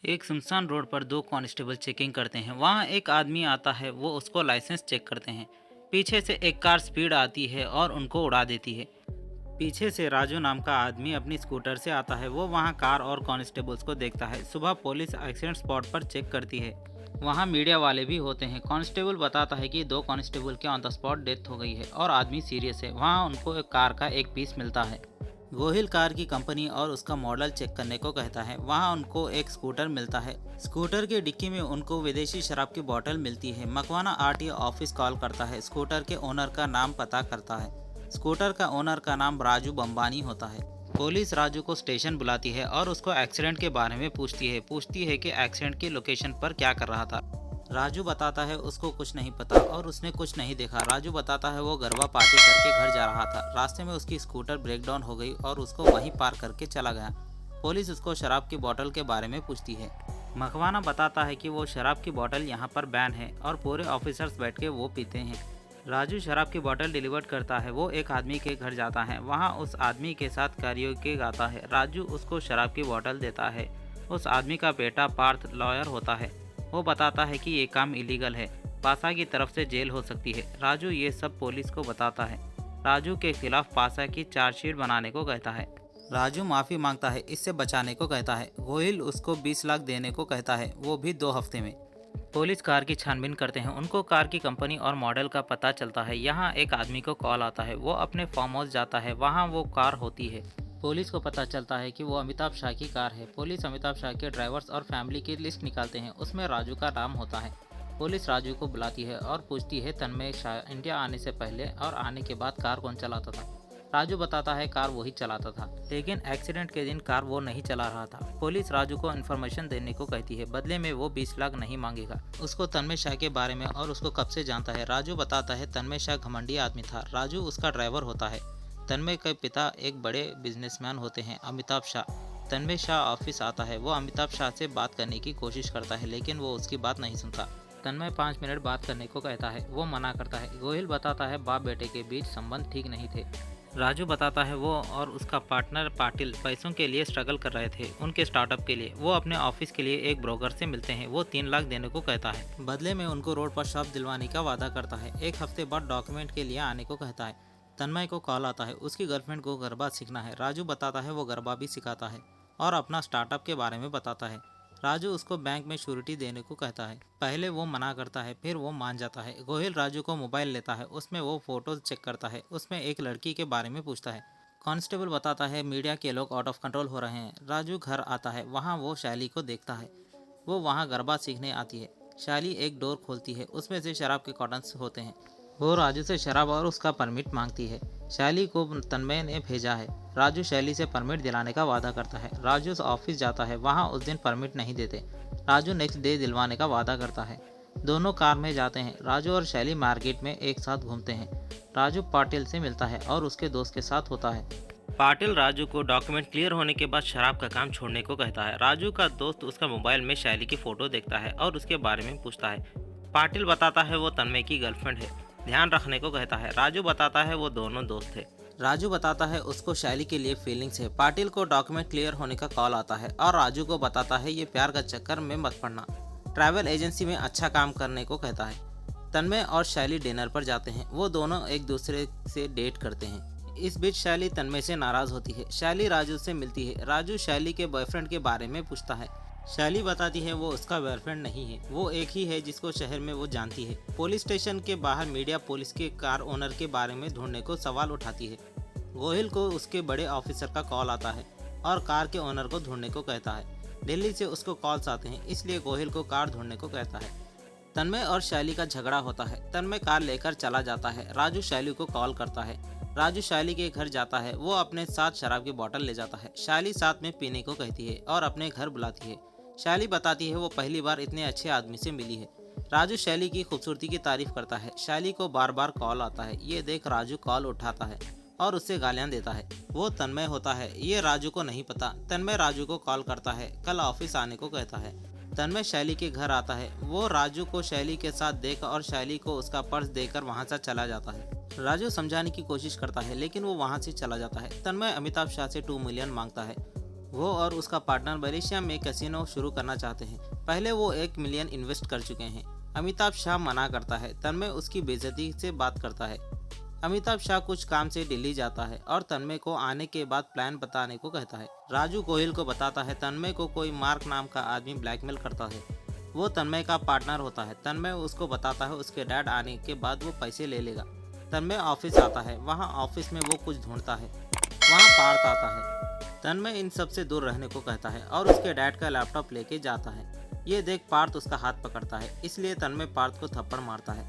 एक सुनसान रोड पर दो कांस्टेबल चेकिंग करते हैं। वहां एक आदमी आता है, वो उसको लाइसेंस चेक करते हैं। पीछे से एक कार स्पीड आती है और उनको उड़ा देती है। पीछे से राजू नाम का आदमी अपनी स्कूटर से आता है। वो वहां कार और कांस्टेबल्स को देखता है। सुबह पुलिस एक्सीडेंट स्पॉट पर चेक करती है। वहां मीडिया वाले भी होते हैं। कांस्टेबल बताता है कि दो कांस्टेबल की ऑन द स्पॉट डेथ हो गई है और आदमी सीरियस है। वहां उनको एक कार का एक पीस मिलता है। गोहिल कार की कंपनी और उसका मॉडल चेक करने को कहता है। वहां उनको एक स्कूटर मिलता है। स्कूटर की डिक्की में उनको विदेशी शराब की बोतल मिलती है। मकवाना आरटीओ ऑफिस कॉल करता है। स्कूटर के ओनर का नाम पता करता है। स्कूटर का ओनर का नाम राजू बम्बानी होता है। पुलिस राजू को स्टेशन बुलाती है और उसको एक्सीडेंट के बारे में पूछती है कि एक्सीडेंट की लोकेशन पर क्या कर रहा था। राजू बताता है उसको कुछ नहीं पता और उसने कुछ नहीं देखा। राजू बताता है वो गरबा पार्टी करके घर जा रहा था। रास्ते में उसकी स्कूटर ब्रेकडाउन हो गई और उसको वहीं पार करके चला गया। पुलिस उसको शराब की बोतल के बारे में पूछती है। मकवाना बताता है कि वो शराब की बोतल यहाँ पर बैन है और पूरे ऑफिसर्स बैठ के वो पीते हैं। राजू शराब की बोतल डिलीवर करता है। वो एक आदमी के घर जाता है। वहाँ उस आदमी के साथ कैरियोके गाता है। राजू उसको शराब की बोतल देता है। उस आदमी का बेटा पार्थ लॉयर होता है। वो बताता है कि ये काम इलीगल है। पासा की तरफ से जेल हो सकती है। राजू ये सब पुलिस को बताता है। राजू के खिलाफ पासा की चार्जशीट बनाने को कहता है। राजू माफ़ी मांगता है, इससे बचाने को कहता है। गोहिल उसको 20 लाख देने को कहता है, वो भी 2 हफ्ते में। पुलिस कार की छानबीन करते हैं। उनको कार की कंपनी और मॉडल का पता चलता है। यहाँ एक आदमी को कॉल आता है। वो अपने फार्म हाउस जाता है। वहाँ वो कार होती है। पुलिस को पता चलता है कि वो अमिताभ शाह की कार है। पुलिस अमिताभ शाह के ड्राइवर्स और फैमिली की लिस्ट निकालते हैं। उसमें राजू का नाम होता है। पुलिस राजू को बुलाती है और पूछती है तन्मय शाह इंडिया आने से पहले और आने के बाद कार कौन चलाता था। राजू बताता है कार वही चलाता था, लेकिन एक्सीडेंट के दिन कार वो नहीं चला रहा था। पुलिस राजू को इन्फॉर्मेशन देने को कहती है। बदले में वो 20 लाख नहीं मांगेगा। उसको तन्मय शाह के बारे में और उसको कब से जानता है। राजू बताता है तन्मय शाह घमंडी आदमी था। राजू उसका ड्राइवर होता है। तन्मय के पिता एक बड़े बिजनेसमैन होते हैं, अमिताभ शाह। तन्मय शाह ऑफिस आता है। वो अमिताभ शाह से बात करने की कोशिश करता है, लेकिन वो उसकी बात नहीं सुनता। तन्मय 5 मिनट बात करने को कहता है। वो मना करता है। गोहिल बताता है बाप बेटे के बीच संबंध ठीक नहीं थे। राजू बताता है वो और उसका पार्टनर पाटिल पैसों के लिए स्ट्रगल कर रहे थे, उनके स्टार्टअप के लिए। वो अपने ऑफिस के लिए एक ब्रोकर से मिलते हैं। वो 3 लाख देने को कहता है। बदले में उनको रोड पर शॉप दिलवाने का वादा करता है। 1 हफ्ते बाद डॉक्यूमेंट के लिए आने को कहता है। तन्मय को कॉल आता है। उसकी गर्लफ्रेंड को गरबा सीखना है। राजू बताता है वो गरबा भी सिखाता है और अपना स्टार्टअप के बारे में बताता है। राजू उसको बैंक में श्योरिटी देने को कहता है। पहले वो मना करता है, फिर वो मान जाता है। गोहिल राजू को मोबाइल लेता है। उसमें वो फोटोज चेक करता है। उसमें एक लड़की के बारे में पूछता है। कांस्टेबल बताता है मीडिया के लोग आउट ऑफ कंट्रोल हो रहे हैं। राजू घर आता है। वहाँ वो शैली को देखता है। वो वहाँ गरबा सीखने आती है। शैली एक डोर खोलती है। उसमें से शराब के कॉटन्स होते हैं। वो राजू से शराब और उसका परमिट मांगती है। शैली को तन्मय ने भेजा है। राजू शैली से परमिट दिलाने का वादा करता है। राजू ऑफिस जाता है। वहाँ उस दिन परमिट नहीं देते। राजू नेक्स्ट डे दिलवाने का वादा करता है। दोनों कार में जाते हैं। राजू और शैली मार्केट में एक साथ घूमते हैं। राजू पाटिल से मिलता है और उसके दोस्त के साथ होता है। पाटिल राजू को डॉक्यूमेंट क्लियर होने के बाद शराब का काम छोड़ने को कहता है। राजू का दोस्त उसका मोबाइल में शैली की फ़ोटो देखता है और उसके बारे में पूछता है। पाटिल बताता है वो तन्मय की गर्लफ्रेंड है, ध्यान रखने को कहता है। राजू बताता है वो दोनों दोस्त थे। राजू बताता है उसको शैली के लिए फीलिंग्स है। पाटिल को डॉक्यूमेंट क्लियर होने का कॉल आता है और राजू को बताता है ये प्यार का चक्कर में मत पड़ना। ट्रैवल एजेंसी में अच्छा काम करने को कहता है। तन्मय और शैली डिनर पर जाते हैं। वो दोनों एक दूसरे से डेट करते हैं। इस बीच शैली तन्मय से नाराज होती है। शैली राजू से मिलती है। राजू शैली के बॉयफ्रेंड के बारे में पूछता है। शैली बताती है वो उसका बॉयफ्रेंड नहीं है, वो एक ही है जिसको शहर में वो जानती है। पुलिस स्टेशन के बाहर मीडिया पुलिस के कार ओनर के बारे में ढूंढने को सवाल उठाती है। गोहिल को उसके बड़े ऑफिसर का कॉल आता है और कार के ओनर को ढूंढने को कहता है। दिल्ली से उसको कॉल्स आते हैं, इसलिए गोहिल को कार ढूंढने को कहता है। तन्मय और शैली का झगड़ा होता है। तन्मय कार लेकर चला जाता है। राजू शैली को कॉल करता है। राजू शैली के घर जाता है। वो अपने साथ शराब की बोतल ले जाता है। शैली साथ में पीने को कहती है और अपने घर बुलाती है। शैली बताती है वो पहली बार इतने अच्छे आदमी से मिली है। राजू शैली की खूबसूरती की तारीफ करता है। शैली को बार बार कॉल आता है। ये देख राजू कॉल उठाता है और उससे गालियां देता है। वो तन्मय होता है, ये राजू को नहीं पता। तन्मय राजू को कॉल करता है, कल ऑफिस आने को कहता है। तन्मय शैली के घर आता है। वो राजू को शैली के साथ देख और शैली को उसका पर्स देकर वहां से चला जाता है। राजू समझाने की कोशिश करता है, लेकिन वो वहां से चला जाता है। तन्मय अमिताभ शाह से 2 मिलियन मांगता है। वो और उसका पार्टनर मलेशिया में कैसीनो शुरू करना चाहते हैं। पहले वो 1 मिलियन इन्वेस्ट कर चुके हैं। अमिताभ शाह मना करता है। तन्मय उसकी बेइज्जती से बात करता है। अमिताभ शाह कुछ काम से दिल्ली जाता है और तन्मय को आने के बाद प्लान बताने को कहता है। राजू गोहिल को बताता है तन्मय को कोई मार्क नाम का आदमी ब्लैकमेल करता है। वो तन्मय का पार्टनर होता है। तन्मय उसको बताता है उसके डैड आने के बाद वो पैसे ले लेगा। तन्मय ऑफिस आता है। वहाँ ऑफिस में वो कुछ ढूंढता है। वहाँ पार्थ आता है। तन्मय इन सब से दूर रहने को कहता है और उसके डैड का लैपटॉप लेके जाता है। ये देख पार्थ उसका हाथ पकड़ता है, इसलिए तन्मय पार्थ को थप्पड़ मारता है।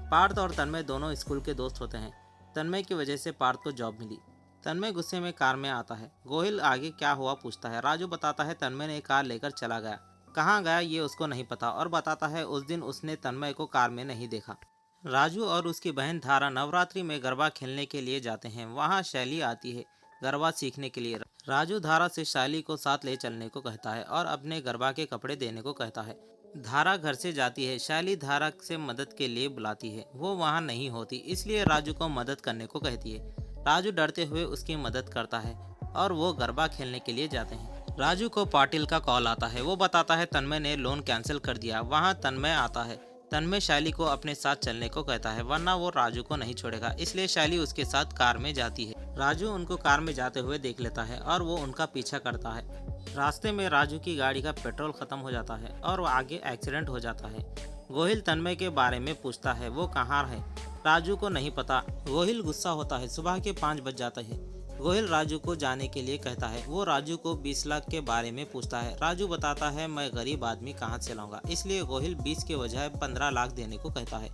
पार्थ और तन्मय दोनों स्कूल के दोस्त होते हैं। तन्मय की वजह से पार्थ को जॉब मिली। तन्मय गुस्से में कार में आता है। गोहिल आगे क्या हुआ पूछता है। राजू बताता है तन्मय ने कार लेकर चला गया। कहाँ गया ये उसको नहीं पता और बताता है उस दिन उसने तन्मय को कार में नहीं देखा। राजू और उसकी बहन धारा नवरात्रि में गरबा खेलने के लिए जाते हैं। वहाँ शैली आती है गरबा सीखने के लिए। राजू धारा से शैली को साथ ले चलने को कहता है और अपने गरबा के कपड़े देने को कहता है। धारा घर से जाती है। शैली धारा से मदद के लिए बुलाती है। वो वहाँ नहीं होती, इसलिए राजू को मदद करने को कहती है। राजू डरते हुए उसकी मदद करता है और वो गरबा खेलने के लिए जाते हैं। राजू को पाटिल का कॉल आता है। वो बताता है तन्मय ने लोन कैंसिल कर दिया। वहाँ तन्मय आता है। तन्मय शैली को अपने साथ चलने को कहता है वरना वो राजू को नहीं छोड़ेगा, इसलिए शैली उसके साथ कार में जाती है। राजू उनको कार में जाते हुए देख लेता है और वो उनका पीछा करता है। रास्ते में राजू की गाड़ी का पेट्रोल खत्म हो जाता है और वो आगे एक्सीडेंट हो जाता है। गोहिल तन्मय के बारे में पूछता है वो कहाँ है। राजू को नहीं पता। गोहिल गुस्सा होता है। सुबह के 5 बज जाते हैं। गोहिल राजू को जाने के लिए कहता है। वो राजू को 20 लाख के बारे में पूछता है। राजू बताता है मैं गरीब आदमी कहाँ से लाऊंगा, इसलिए गोहिल 20 के बजाय 15 लाख देने को कहता है।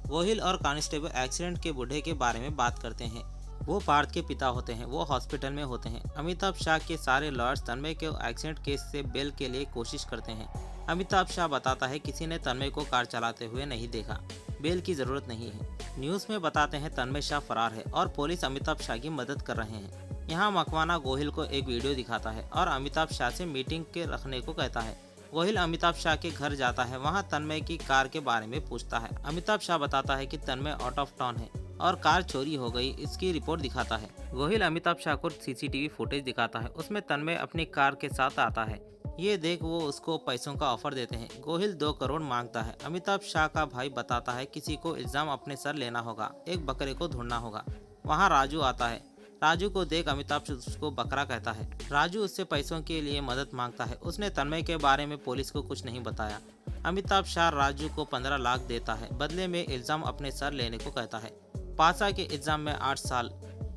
गोहिल और कांस्टेबल एक्सीडेंट के बूढ़े के बारे में बात करते हैं। वो पार्थ के पिता होते हैं। वो हॉस्पिटल में होते हैं। अमिताभ शाह के सारे लॉयर्स तन्मय के एक्सीडेंट केस से बेल के लिए कोशिश करते हैं। अमिताभ शाह बताता है किसी ने तन्मय को कार चलाते हुए नहीं देखा, बेल की जरूरत नहीं है। न्यूज़ में बताते हैं तन्मय शाह फरार है और पुलिस अमिताभ शाह की मदद कर रहे हैं। यहाँ मकवाना गोहिल को एक वीडियो दिखाता है और अमिताभ शाह से मीटिंग के रखने को कहता है। गोहिल अमिताभ शाह के घर जाता है। वहाँ तन्मय की कार के बारे में पूछता है। अमिताभ शाह बताता है कि तन्मय आउट ऑफ टाउन है और कार चोरी हो गई, इसकी रिपोर्ट दिखाता है। गोहिल अमिताभ शाह को सीसीटीवी फुटेज दिखाता है। उसमें तन्मय अपनी कार के साथ आता है। ये देख वो उसको पैसों का ऑफर देते हैं। गोहिल 2 करोड़ मांगता है। अमिताभ शाह का भाई बताता है किसी को इल्जाम अपने सर लेना होगा, एक बकरे को ढूंढना होगा। वहाँ राजू आता है। राजू को देख अमिताभ उसको बकरा कहता है। राजू उससे पैसों के लिए मदद मांगता है। उसने तन्मय के बारे में पुलिस को कुछ नहीं बताया। अमिताभ शाह राजू को 15 लाख देता है, बदले में इल्जाम अपने सर लेने को कहता है। पासा के इल्जाम में 8 साल,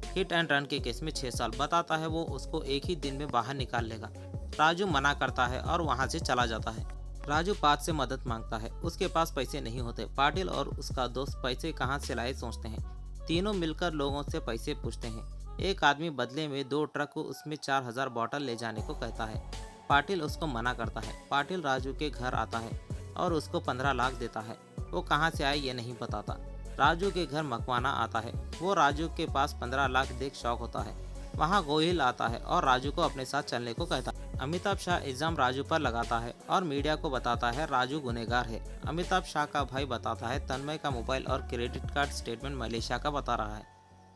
हिट एंड रन के केस में 6 साल। बताता है वो उसको एक ही दिन में बाहर निकाल लेगा। राजू मना करता है और वहाँ से चला जाता है। राजू पार्थ से मदद मांगता है। उसके पास पैसे नहीं होते। पाटिल और उसका दोस्त पैसे कहाँ से लाए सोचते हैं। तीनों मिलकर लोगों से पैसे पूछते हैं। एक आदमी बदले में 2 ट्रक को उसमें 4000 बॉटल ले जाने को कहता है। पाटिल उसको मना करता है। पाटिल राजू के घर आता है और उसको 15 लाख देता है। वो कहाँ से आए ये नहीं बताता। राजू के घर मकवाना आता है। वो राजू के पास 15 लाख देख शौक होता है। वहाँ गोहिल आता है और राजू को अपने साथ चलने को कहता है। अमिताभ शाह इल्जाम राजू पर लगाता है और मीडिया को बताता है राजू गुनहगार है। अमिताभ शाह का भाई बताता है तन्मय का मोबाइल और क्रेडिट कार्ड स्टेटमेंट मलेशिया का बता रहा है।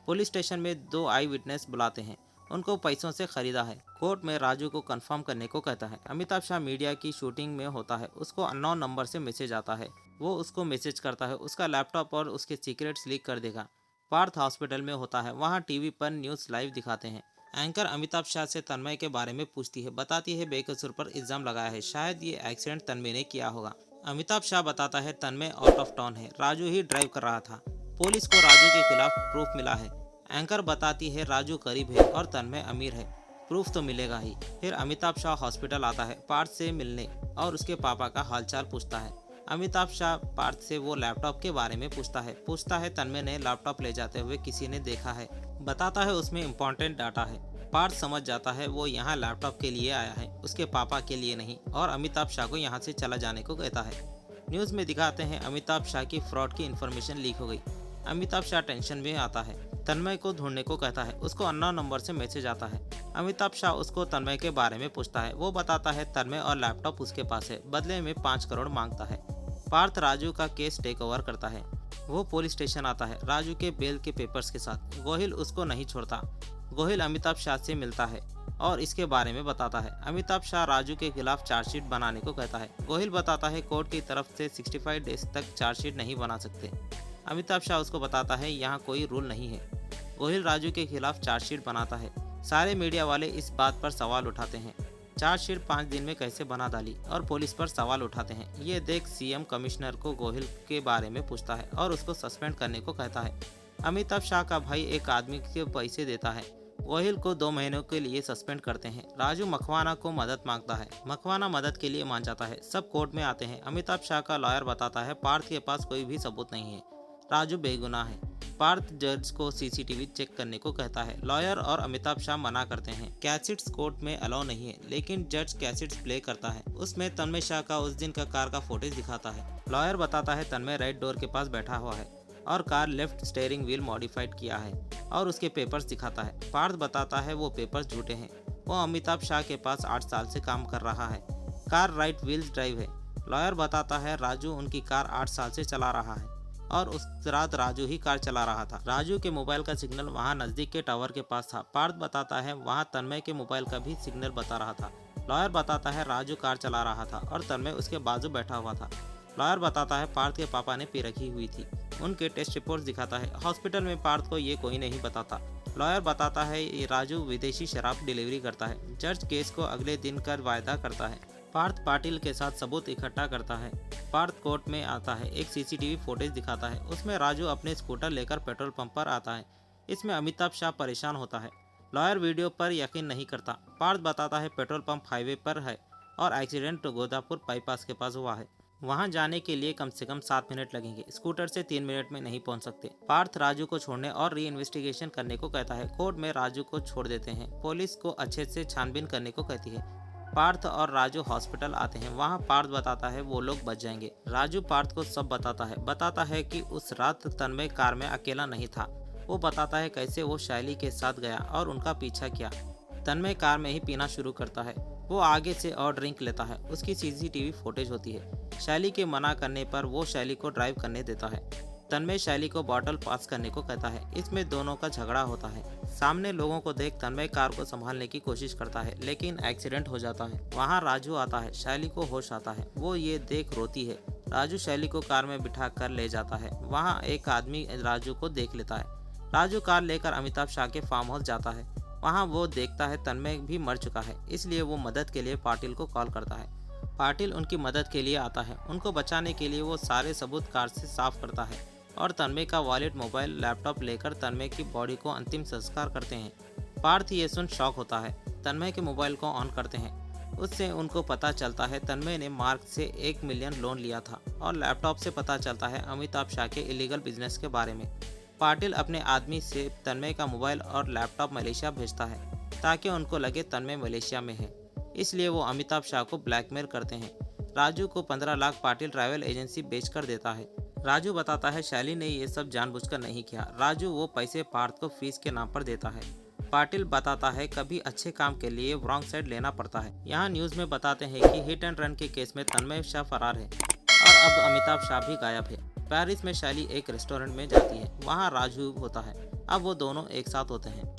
पुलिस स्टेशन में 2 आई विटनेस बुलाते हैं। उनको पैसों से खरीदा है। कोर्ट में राजू को कंफर्म करने को कहता है। अमिताभ शाह मीडिया की शूटिंग में होता है। उसको अननोन नंबर से मैसेज आता है। वो उसको मैसेज करता है उसका लैपटॉप और उसके सीक्रेट्स लीक कर देगा। पार्थ हॉस्पिटल में होता है। वहाँ टीवी पर न्यूज़ लाइव दिखाते हैं। एंकर अमिताभ शाह से तन्मय के बारे में पूछती है। बताती है बेकसूर पर इल्जाम लगाया है, शायद ये एक्सीडेंट तन्मय ने किया होगा। अमिताभ शाह बताता है तन्मय आउट ऑफ टाउन है, राजू ही ड्राइव कर रहा था। पुलिस को राजू के खिलाफ प्रूफ मिला है। एंकर बताती है राजू गरीब है और तन्मय अमीर है, प्रूफ तो मिलेगा ही। फिर अमिताभ शाह हॉस्पिटल आता है पार्थ से मिलने और उसके पापा का हालचाल पूछता है। अमिताभ शाह पार्थ से वो लैपटॉप के बारे में पूछता है तन्मय ने लैपटॉप ले जाते हुए किसी ने देखा है। बताता है उसमें इम्पोर्टेंट डाटा है। पार्थ समझ जाता है वो यहाँ लैपटॉप के लिए आया है, उसके पापा के लिए नहीं, और अमिताभ शाह को यहाँ से चला जाने को कहता है। न्यूज़ में दिखाते हैं अमिताभ शाह की फ्रॉड की इन्फॉर्मेशन लीक हो गई। अमिताभ शाह टेंशन में आता है। तन्मय को ढूंढने को कहता है। उसको अननोन नंबर से मैसेज आता है। अमिताभ शाह उसको तन्मय के बारे में पूछता है। वो बताता है तन्मय और लैपटॉप उसके पास है, बदले में 5 करोड़ मांगता है। पार्थ राजू का केस टेक ओवर करता है। वो पुलिस स्टेशन आता है राजू के बेल के पेपर्स के साथ। गोहिल उसको नहीं छोड़ता। गोहिल अमिताभ शाह से मिलता है। और इसके बारे में बताता है। अमिताभ शाह राजू के खिलाफ चार्जशीट बनाने को कहता है। गोहिल बताता है कोर्ट की तरफ से 65 डेज तक चार्जशीट नहीं बना सकते। अमिताभ शाह उसको बताता है यहाँ कोई रूल नहीं है। गोहिल राजू के खिलाफ चार्जशीट बनाता है। सारे मीडिया वाले इस बात पर सवाल उठाते हैं, चार्जशीट 5 दिन में कैसे बना डाली, और पुलिस पर सवाल उठाते हैं। ये देख सीएम कमिश्नर को गोहिल के बारे में पूछता है और उसको सस्पेंड करने को कहता है। अमिताभ शाह का भाई एक आदमी के पैसे देता है। गोहिल को 2 महीनों के लिए सस्पेंड करते हैं। राजू मखवाना को मदद मांगता है। मखवाना मदद के लिए मान जाता है। सब कोर्ट में आते हैं। अमिताभ शाह का लॉयर बताता है पार्थ के पास कोई भी सबूत नहीं है, राजू बेगुनाह है। पार्थ जज को सीसीटीवी चेक करने को कहता है। लॉयर और अमिताभ शाह मना करते हैं। कैसेट्स कोर्ट में अलाउ नहीं है, लेकिन जज कैसेट्स प्ले करता है। उसमें तन्मय शाह का उस दिन का कार का फुटेज दिखाता है। लॉयर बताता है तन्मय राइट डोर के पास बैठा हुआ है और car left steering wheel modified किया है और उसके पेपर्स दिखाता है। पार्थ बताता है वो पेपर्स झूठे हैं। वो अमिताभ शाह के पास 8 साल से काम कर रहा है। कार राइट व्हील्स ड्राइव है। लॉयर बताता है राजू उनकी कार 8 साल से चला रहा है और उस रात राजू ही कार चला रहा था। राजू के मोबाइल का सिग्नल वहां नजदीक के टावर के पास था। पार्थ बताता है वहां तन्मय के मोबाइल का भी सिग्नल बता रहा था। लॉयर बताता है राजू कार चला रहा था और तन्मय उसके बाजू बैठा हुआ था। लॉयर बताता है पार्थ के पापा ने पी रखी हुई थी। उनके टेस्ट रिपोर्ट दिखाता है। हॉस्पिटल में पार्थ को ये कोई नहीं बताता। लॉयर बताता है ये राजू विदेशी शराब डिलीवरी करता है। जज केस को अगले दिन का वायदा करता है। पार्थ पाटिल के साथ सबूत इकट्ठा करता है। पार्थ कोर्ट में आता है। एक सीसीटीवी फुटेज दिखाता है। उसमें राजू अपने स्कूटर लेकर पेट्रोल पंप पर आता है। इसमें अमिताभ शाह परेशान होता है। लॉयर वीडियो पर यकीन नहीं करता। पार्थ बताता है पेट्रोल पंप हाईवे पर है और एक्सीडेंट गोदापुर बाईपास के पास हुआ है। वहां जाने के लिए कम से कम 7 मिनट लगेंगे। स्कूटर से 3 मिनट में नहीं पहुंच सकते। पार्थ राजू को छोड़ने और री इन्वेस्टिगेशन करने को कहता है। कोर्ट में राजू को छोड़ देते हैं। पुलिस को अच्छे से छानबीन करने को कहती है। पार्थ और राजू हॉस्पिटल आते हैं। वहां पार्थ बताता है वो लोग बच जाएंगे। राजू पार्थ को सब बताता है कि उस रात तन्मय कार में अकेला नहीं था। वो बताता है कैसे वो शैली के साथ गया और उनका पीछा किया। तन्मय कार में ही पीना शुरू करता है। वो आगे से और ड्रिंक लेता है। उसकी सीसीटीवी फुटेज होती है। शैली के मना करने पर वो शैली को ड्राइव करने देता है। तन्मय शैली को बॉटल पास करने को कहता है। इसमें दोनों का झगड़ा होता है। सामने लोगों को देख तन्मय कार को संभालने की कोशिश करता है, लेकिन एक्सीडेंट हो जाता है। वहाँ राजू आता है। शैली को होश आता है। वो ये देख रोती है। राजू शैली को कार में बिठा कर ले जाता है। वहाँ एक आदमी राजू को देख लेता है। राजू कार लेकर अमिताभ शाह के फार्म हाउस जाता है। वहाँ वो देखता है तन्मय भी मर चुका है, इसलिए वो मदद के लिए पाटिल को कॉल करता है। पाटिल उनकी मदद के लिए आता है। उनको बचाने के लिए वो सारे सबूत कार से साफ करता है और तन्मय का वॉलेट, मोबाइल, लैपटॉप लेकर तन्मय की बॉडी को अंतिम संस्कार करते हैं। पार्थ ये सुन शॉक होता है। तन्मय के मोबाइल को ऑन करते हैं। उससे उनको पता चलता है तन्मय ने मार्क से 1 मिलियन लोन लिया था और लैपटॉप से पता चलता है अमिताभ शाह के इलीगल बिजनेस के बारे में। पाटिल अपने आदमी से तन्मय का मोबाइल और लैपटॉप मलेशिया भेजता है ताकि उनको लगे तन्मय मलेशिया में है, इसलिए वो अमिताभ शाह को ब्लैकमेल करते हैं। राजू को 15 लाख पाटिल ट्रैवल एजेंसी बेचकर देता है। राजू बताता है शैली ने ये सब जानबूझकर नहीं किया। राजू वो पैसे पार्थ को फीस के नाम पर देता है। पाटिल बताता है कभी अच्छे काम के लिए रॉन्ग साइड लेना पड़ता है। यहाँ न्यूज़ में बताते हैं कि हिट एंड रन के केस में तन्मय शाह फरार है और अब अमिताभ शाह भी गायब है। पेरिस में शैली एक रेस्टोरेंट में जाती है। वहाँ राजू होता है। अब वो दोनों एक साथ होते हैं।